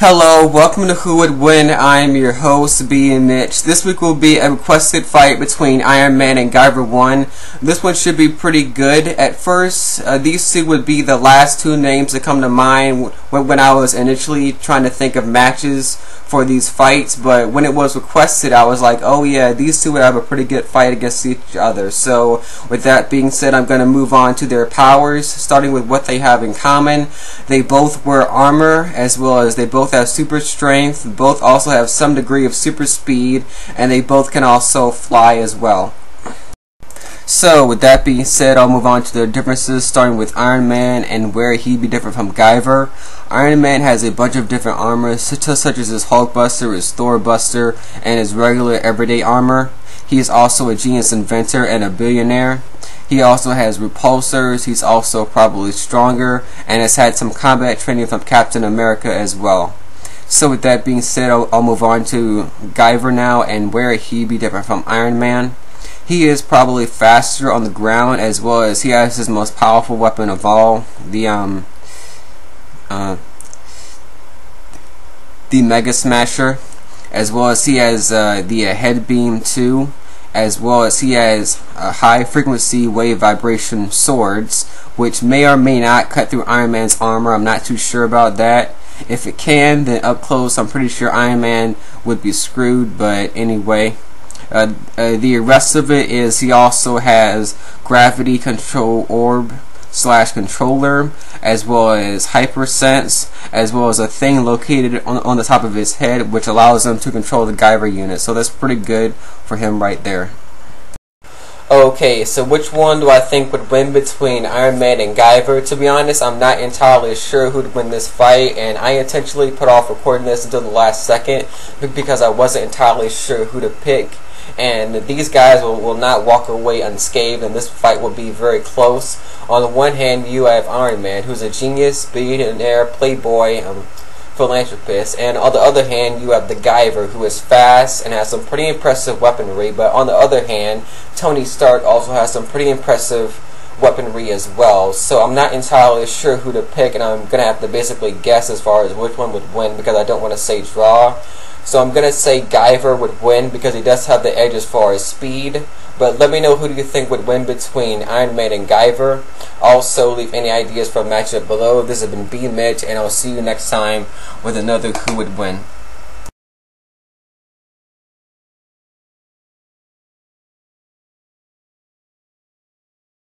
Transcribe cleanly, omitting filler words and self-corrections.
Hello, welcome to Who Would Win. I am your host, B and Mitch. This week will be a requested fight between Iron Man and Guyver 1. This one should be pretty good. At first, these two would be the last two names that come to mind when I was initially trying to think of matches for these fights, but when it was requested, I was like, oh yeah, these two would have a pretty good fight against each other. So, with that being said, I'm going to move on to their powers, starting with what they have in common. They both wear armor, as well as they both have super strength, both also have some degree of super speed, and they both can also fly as well. So, with that being said, I'll move on to their differences, starting with Iron Man and where he'd be different from Guyver. Iron Man has a bunch of different armor, such as his Hulk Buster, his Thor Buster, and his regular everyday armor. He is also a genius inventor and a billionaire. He also has repulsors, he's also probably stronger, and has had some combat training from Captain America as well. So with that being said, I'll move on to Guyver now and where he'd be different from Iron Man. He is probably faster on the ground, as well as he has his most powerful weapon of all, the Mega Smasher, as well as he has the Head Beam too, as well as he has high frequency wave vibration swords, which may or may not cut through Iron Man's armor. I'm not too sure about that. If it can, then up close I'm pretty sure Iron Man would be screwed, but anyway. The rest of it is he also has gravity control orb / controller, as well as hypersense, as well as a thing located on the top of his head which allows him to control the Guyver unit. So that's pretty good for him right there. Okay, so which one do I think would win between Iron Man and Guyver? To be honest, I'm not entirely sure who'd win this fight, and I intentionally put off recording this until the last second because I wasn't entirely sure who to pick. And these guys will not walk away unscathed, and this fight will be very close. On the one hand, you have Iron Man, who's a genius, billionaire, playboy, philanthropist, and on the other hand, you have the Guyver, who is fast and has some pretty impressive weaponry. But on the other hand, Tony Stark also has some pretty impressive weaponry as well. So I'm not entirely sure who to pick, and I'm gonna have to basically guess as far as which one would win because I don't want to say draw. So I'm gonna say Guyver would win because he does have the edge as far as speed. But let me know who do you think would win between Iron Man and Guyver. Also, leave any ideas for a matchup below. This has been B Mitch, and I'll see you next time with another Who Would Win.